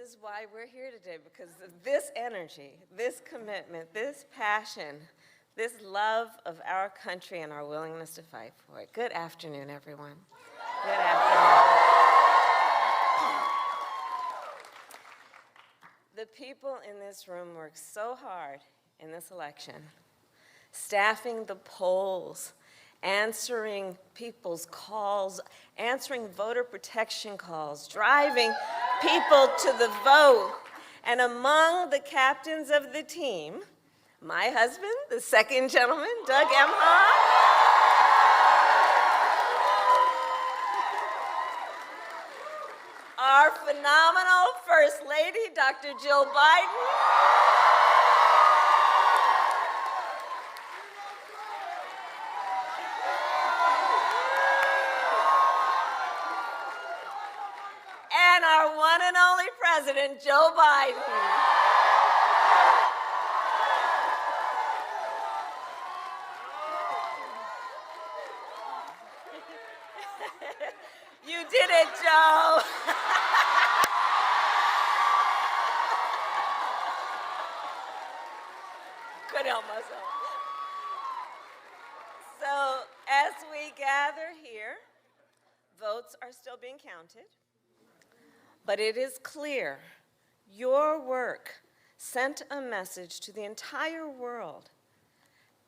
is why we're here today, because of this energy, this commitment, this passion, this love of our country and our willingness to fight for it. Good afternoon, everyone. Good afternoon. The people in this room worked so hard in this election, staffing the polls, answering people's calls, answering voter protection calls, driving people to the vote. And among the captains of the team, my husband, the second gentleman, Doug Emhoff, our phenomenal First Lady, Dr. Jill Biden, and our one and only President, Joe Biden. You did it, Joe. Couldn't help myself. So, as we gather here, votes are still being counted. But it is clear your work sent a message to the entire world.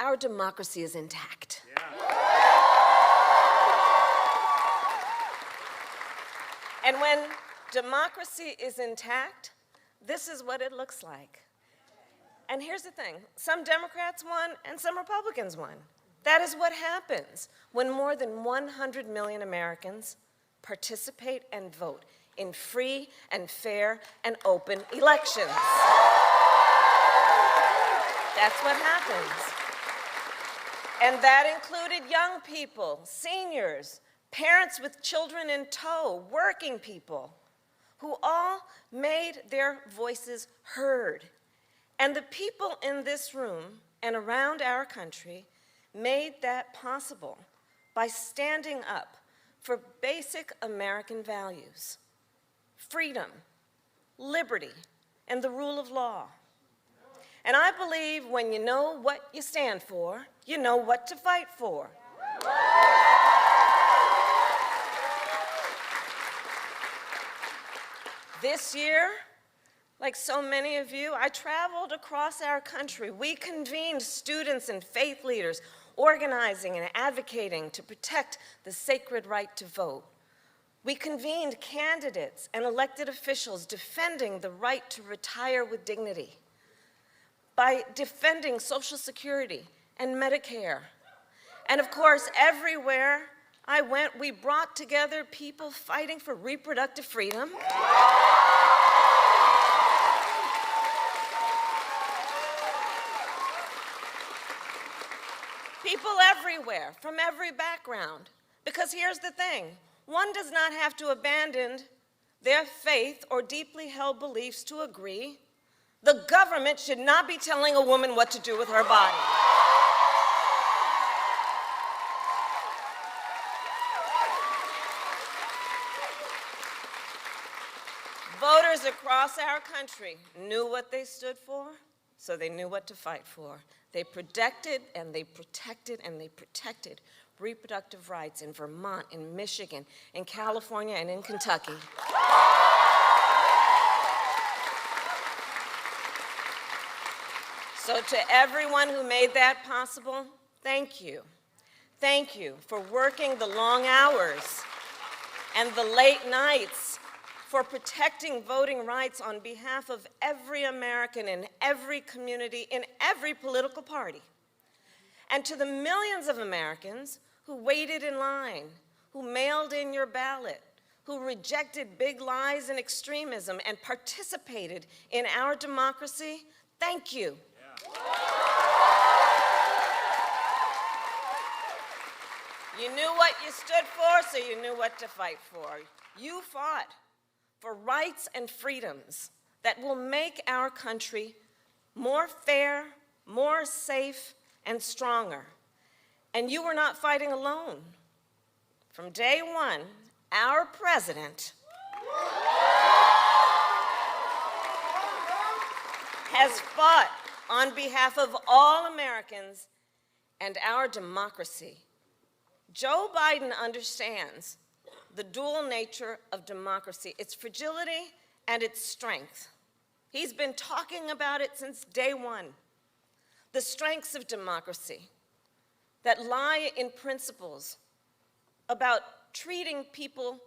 Our democracy is intact. Yeah. And when democracy is intact, this is what it looks like. And here's the thing, some Democrats won and some Republicans won. That is what happens when more than 100 million Americans participate and vote in free and fair and open elections. That's what happens. And that included young people, seniors, parents with children in tow, working people, who all made their voices heard. And the people in this room and around our country made that possible by standing up for basic American values: freedom, liberty, and the rule of law. And I believe when you know what you stand for, you know what to fight for. This year, like so many of you, I traveled across our country. We convened students and faith leaders, organizing and advocating to protect the sacred right to vote. We convened candidates and elected officials defending the right to retire with dignity by defending Social Security and Medicare. And of course, everywhere I went, we brought together people fighting for reproductive freedom, people everywhere, from every background. Because here's the thing, one does not have to abandon their faith or deeply held beliefs to agree. The government should not be telling a woman what to do with her body. Voters across our country knew what they stood for, so they knew what to fight for. They protected and they protected and they protected reproductive rights in Vermont, in Michigan, in California, and in Kentucky. So to everyone who made that possible, thank you. Thank you for working the long hours and the late nights, for protecting voting rights on behalf of every American in every community, in every political party. And to the millions of Americans who waited in line, who mailed in your ballot, who rejected big lies and extremism and participated in our democracy, thank you. You knew what you stood for, so you knew what to fight for. You fought for rights and freedoms that will make our country more fair, more safe, and stronger. And you were not fighting alone. From day one, our president has fought on behalf of all Americans and our democracy. Joe Biden understands the dual nature of democracy, its fragility and its strength. He's been talking about it since day one. The strengths of democracy that lie in principles about treating people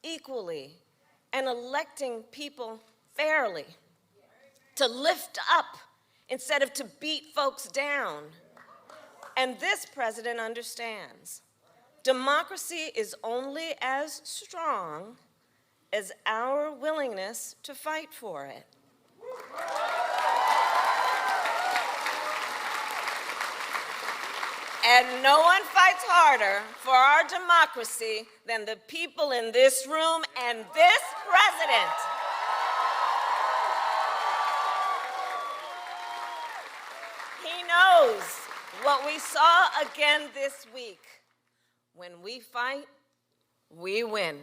equally and electing people fairly, to lift up instead of to beat folks down. And this president understands. Democracy is only as strong as our willingness to fight for it. And no one fights harder for our democracy than the people in this room and this president. He knows what we saw again this week. When we fight, we win.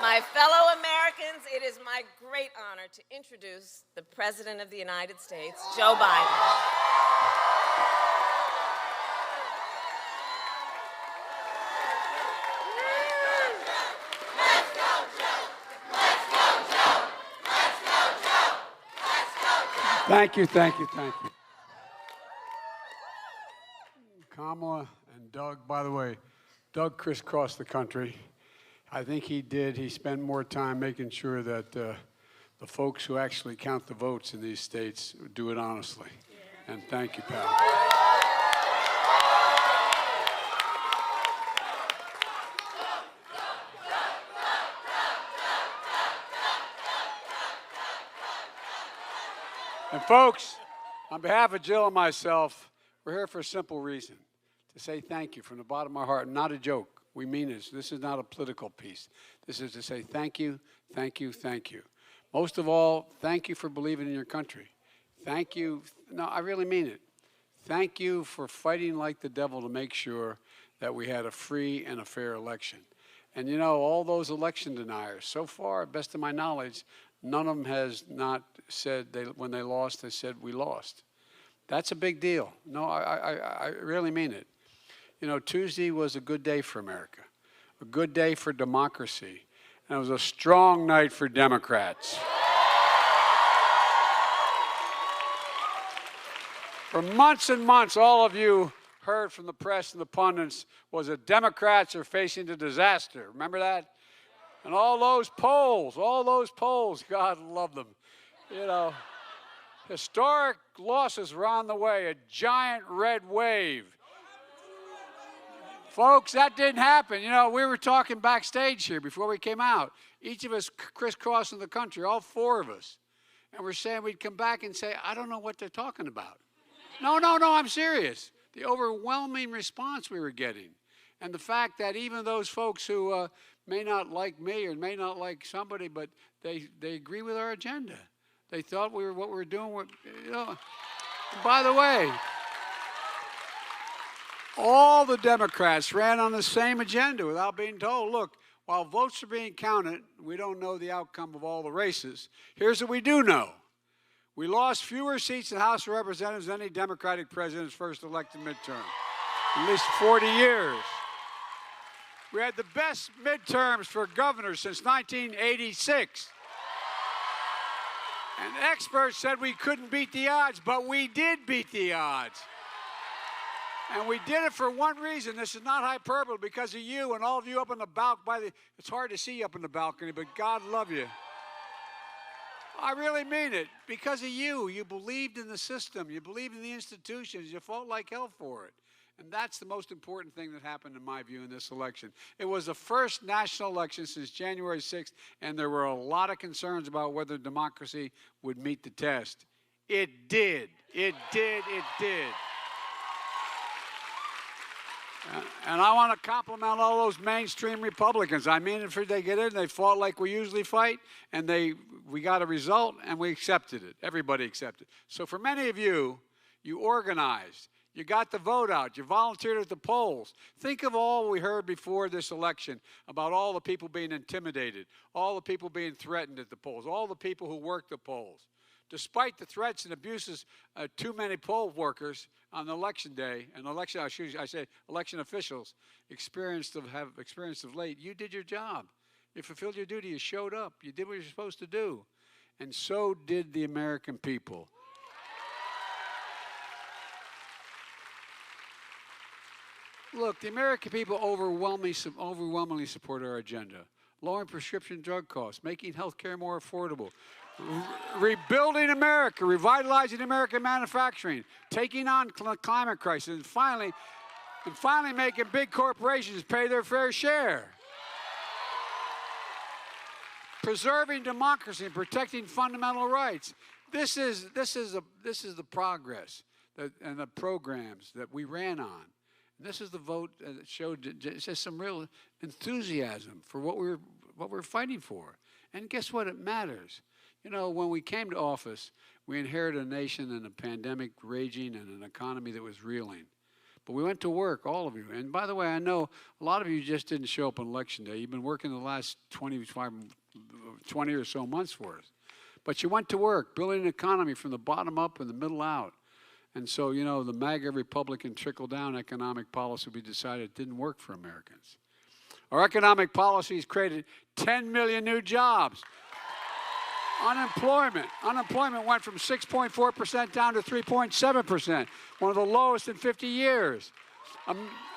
My fellow Americans, it is my great honor to introduce the President of the United States, Joe Biden. Thank you, thank you, thank you. Kamala and Doug, by the way, Doug crisscrossed the country. I think he did. He spent more time making sure that the folks who actually count the votes in these states do it honestly. And thank you, pal. And folks, on behalf of Jill and myself, we're here for a simple reason, to say thank you from the bottom of our heart. Not a joke. We mean this. This is not a political piece. This is to say thank you, thank you, thank you. Most of all, thank you for believing in your country. Thank you. No, I really mean it. Thank you for fighting like the devil to make sure that we had a free and a fair election. And you know, all those election deniers, so far, best of my knowledge, none of them has not said, when they lost, they said, we lost. That's a big deal. No, I really mean it. You know, Tuesday was a good day for America, a good day for democracy, and it was a strong night for Democrats. For months and months, all of you heard from the press and the pundits was that Democrats are facing a disaster. Remember that? And all those polls, God love them. You know, historic losses were on the way, a giant red wave. Folks, that didn't happen. You know, we were talking backstage here before we came out. Each of us crisscrossing the country, all four of us. And we're saying we'd come back and say, I don't know what they're talking about. No, I'm serious. The overwhelming response we were getting. And the fact that even those folks who may not like me or may not like somebody, but they agree with our agenda. They thought what we were doing, you know. By the way, all the Democrats ran on the same agenda without being told, look, while votes are being counted, we don't know the outcome of all the races. Here's what we do know. We lost fewer seats in the House of Representatives than any Democratic president's first elected midterm, at least 40 years. We had the best midterms for governors since 1986. And experts said we couldn't beat the odds, but we did beat the odds. And we did it for one reason. This is not hyperbole, because of you and all of you up on the balcony. It's hard to see you up on the balcony, but God love you. I really mean it. Because of you. You believed in the system. You believed in the institutions. You fought like hell for it. And that's the most important thing that happened, in my view, in this election. It was the first national election since January 6th, and there were a lot of concerns about whether democracy would meet the test. It did. It did. It did. And I want to compliment all those mainstream Republicans. I mean, if they get in, they fought like we usually fight, and we got a result, and we accepted it. Everybody accepted it. So for many of you, you organized. You got the vote out. You volunteered at the polls. Think of all we heard before this election about all the people being intimidated, all the people being threatened at the polls, all the people who worked the polls. despite the threats and abuses of too many poll workers on election day and election officials have experienced of late, you did your job. You fulfilled your duty. You showed up. You did what you're supposed to do. And so did the American people. Look, the American people overwhelmingly support our agenda. Lowering prescription drug costs, making health care more affordable, rebuilding America, revitalizing American manufacturing, taking on climate crisis, and finally making big corporations pay their fair share. Preserving democracy and protecting fundamental rights. This is the progress and the programs that we ran on. This is the vote that showed just some real enthusiasm for what we're fighting for. And guess what? It matters. You know, when we came to office, we inherited a nation and a pandemic raging and an economy that was reeling. But we went to work, all of you. And by the way, I know a lot of you just didn't show up on Election Day. You've been working the last 20 or so months for us. But you went to work, building an economy from the bottom up and the middle out. And so, you know, the MAGA Republican trickle-down economic policy we decided didn't work for Americans. Our economic policies created 10 million new jobs. Unemployment went from 6.4% down to 3.7%, one of the lowest in 50 years.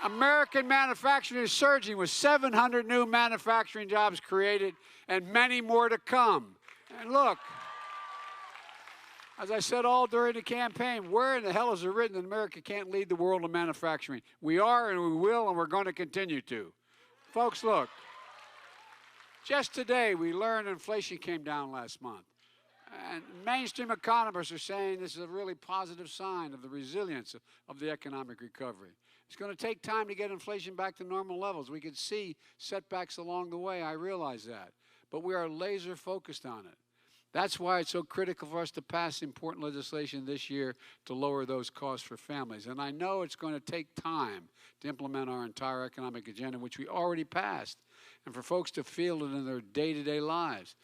American manufacturing is surging with 700 new manufacturing jobs created and many more to come. And look, as I said all during the campaign, where in the hell is it written that America can't lead the world in manufacturing? We are, and we will, and we're going to continue to. Folks, look, just today we learned inflation came down last month. And mainstream economists are saying this is a really positive sign of the resilience of the economic recovery. It's going to take time to get inflation back to normal levels. We could see setbacks along the way, I realize that. But we are laser focused on it. That's why it's so critical for us to pass important legislation this year to lower those costs for families. And I know it's going to take time to implement our entire economic agenda, which we already passed, and for folks to feel it in their day-to-day lives.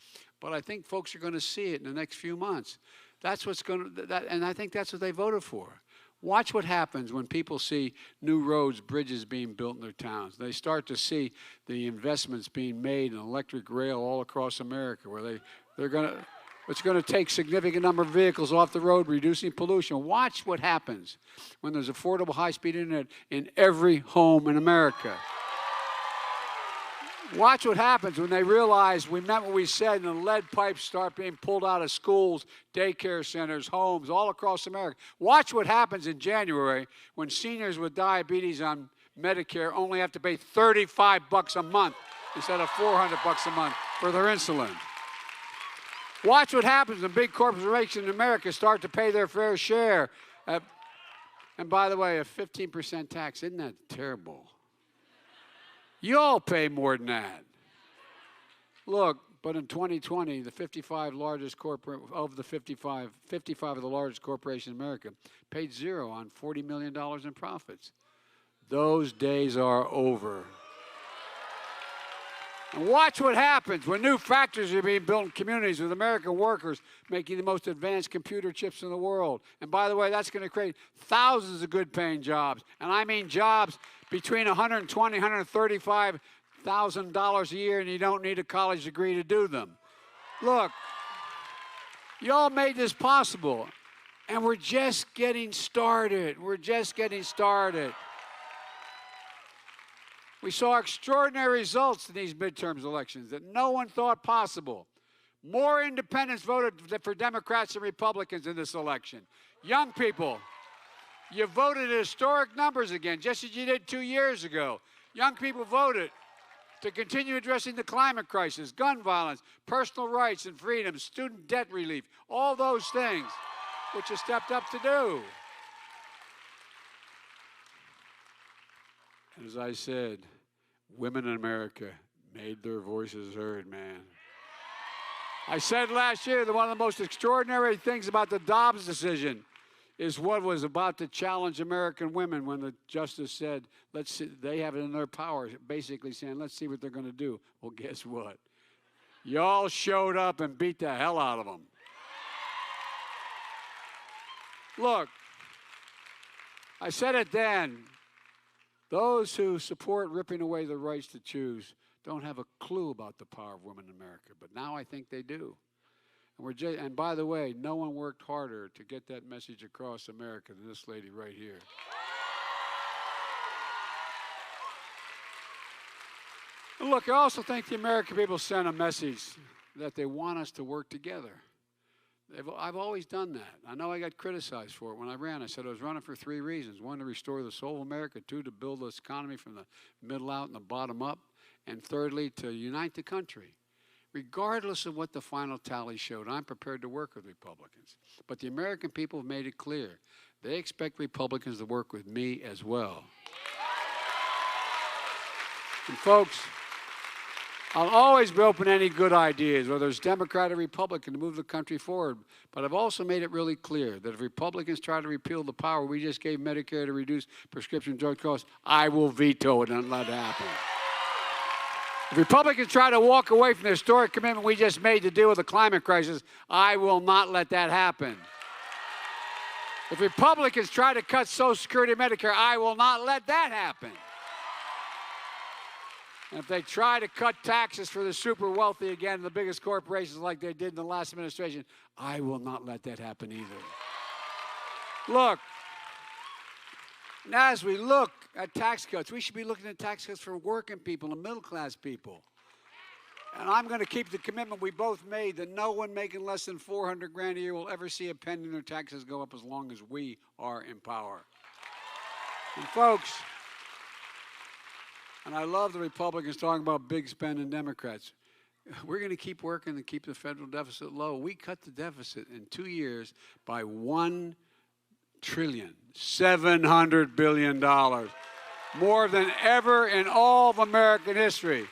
But I think folks are going to see it in the next few months. That's what's going to, and I think that's what they voted for. Watch what happens when people see new roads, bridges being built in their towns. They start to see the investments being made in electric rail all across America, where it's going to take significant number of vehicles off the road, reducing pollution. Watch what happens when there's affordable high-speed internet in every home in America. Watch what happens when they realize we meant what we said and the lead pipes start being pulled out of schools, daycare centers, homes, all across America. Watch what happens in January when seniors with diabetes on Medicare only have to pay $35 a month instead of $400 a month for their insulin. Watch what happens when big corporations in America start to pay their fair share. And by the way, a 15% tax, isn't that terrible? You all pay more than that. Look, but in 2020, the 55 of the largest corporations in America paid zero on $40 million in profits. Those days are over. And watch what happens when new factories are being built in communities with American workers making the most advanced computer chips in the world. And by the way, that's going to create thousands of good-paying jobs. And I mean jobs between $120,000 and $135,000 a year, and you don't need a college degree to do them. Look, y'all made this possible, and we're just getting started. We're just getting started. We saw extraordinary results in these midterm elections that no one thought possible. More independents voted for Democrats and Republicans in this election. Young people, you voted in historic numbers again, just as you did 2 years ago. Young people voted to continue addressing the climate crisis, gun violence, personal rights and freedoms, student debt relief, all those things which you stepped up to do. And as I said, women in America made their voices heard, man. I said last year that one of the most extraordinary things about the Dobbs decision is what was about to challenge American women when the justice said, let's see, they have it in their power, basically saying, let's see what they're going to do. Well, guess what? Y'all showed up and beat the hell out of them. Look, I said it then. Those who support ripping away the rights to choose don't have a clue about the power of women in America, but now I think they do. And by the way, no one worked harder to get that message across America than this lady right here. And look, I also think the American people sent a message that they want us to work together. I've always done that. I know I got criticized for it when I ran. I said I was running for 3 reasons. 1, to restore the soul of America. 2, to build this economy from the middle out and the bottom up. And thirdly, to unite the country. Regardless of what the final tally showed, I'm prepared to work with Republicans. But the American people have made it clear. They expect Republicans to work with me as well. And folks, I'll always be open to any good ideas, whether it's Democrat or Republican, to move the country forward. But I've also made it really clear that if Republicans try to repeal the power we just gave Medicare to reduce prescription drug costs, I will veto it and not let it happen. If Republicans try to walk away from the historic commitment we just made to deal with the climate crisis, I will not let that happen. If Republicans try to cut Social Security and Medicare, I will not let that happen. And if they try to cut taxes for the super wealthy again, the biggest corporations like they did in the last administration, I will not let that happen either. Look, now as we look at tax cuts, we should be looking at tax cuts for working people and middle-class people. And I'm going to keep the commitment we both made that no one making less than $400,000 a year will ever see a penny in their taxes go up as long as we are in power. And folks, and I love the Republicans talking about big spending Democrats. We're going to keep working to keep the federal deficit low. We cut the deficit in 2 years by $1 trillion, $700 billion, more than ever in all of American history.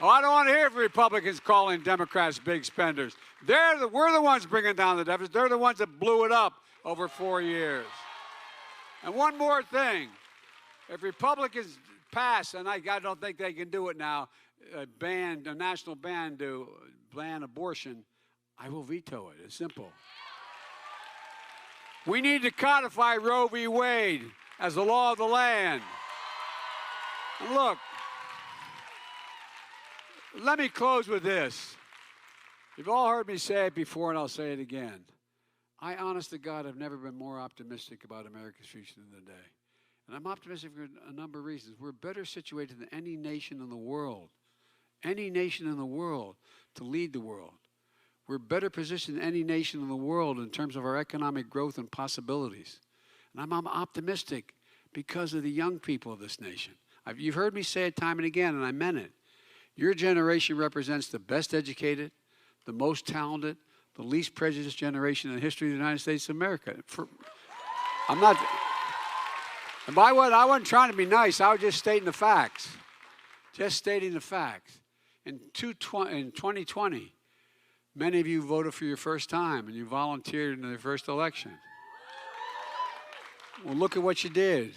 Oh, I don't want to hear from Republicans calling Democrats big spenders. We're the ones bringing down the deficit. They're the ones that blew it up over 4 years. And one more thing. If Republicans pass, and I don't think they can do it now, a national ban to ban abortion, I will veto it. It's simple. We need to codify Roe v. Wade as the law of the land. And look, let me close with this. You've all heard me say it before, and I'll say it again. I, honest to God, have never been more optimistic about America's future than today. And I'm optimistic for a number of reasons. We're better situated than any nation in the world, to lead the world. We're better positioned than any nation in the world in terms of our economic growth and possibilities. And I'm optimistic because of the young people of this nation. You've heard me say it time and again, and I meant it. Your generation represents the best educated, the most talented, the least prejudiced generation in the history of the United States of America. And by what, I wasn't trying to be nice. I was just stating the facts. Just stating the facts. In 2020, many of you voted for your first time, and you volunteered in the first election. Well, look at what you did.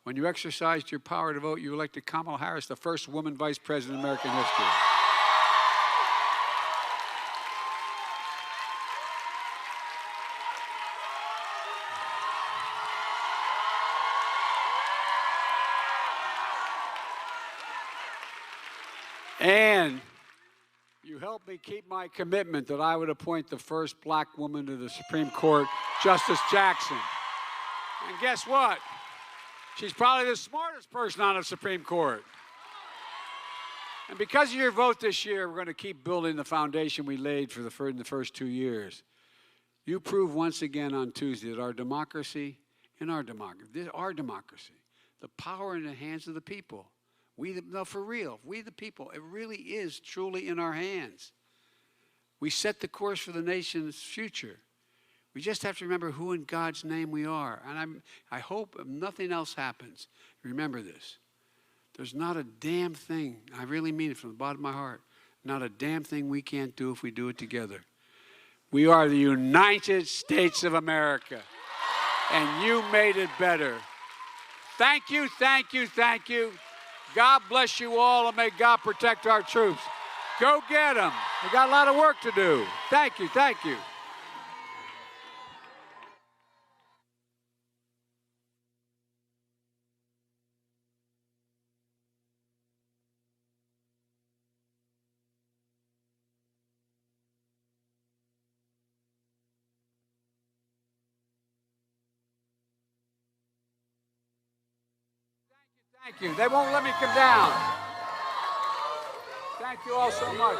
When you exercised your power to vote, you elected Kamala Harris, the first woman vice president in American history. And you helped me keep my commitment that I would appoint the first black woman to the Supreme Court, Justice Jackson. And guess what? She's probably the smartest person on the Supreme Court. And because of your vote this year, we're going to keep building the foundation we laid in the first 2 years. You proved once again on Tuesday that our democracy, the power in the hands of the people. For real, we the people, it really is truly in our hands. We set the course for the nation's future. We just have to remember who in God's name we are. And I hope if nothing else happens, remember this. There's not a damn thing, I really mean it from the bottom of my heart, not a damn thing we can't do if we do it together. We are the United States of America, and you made it better. Thank you, thank you, thank you. God bless you all, and may God protect our troops. Go get them. We got a lot of work to do. Thank you, thank you. Thank you. They won't let me come down. Thank you all so much.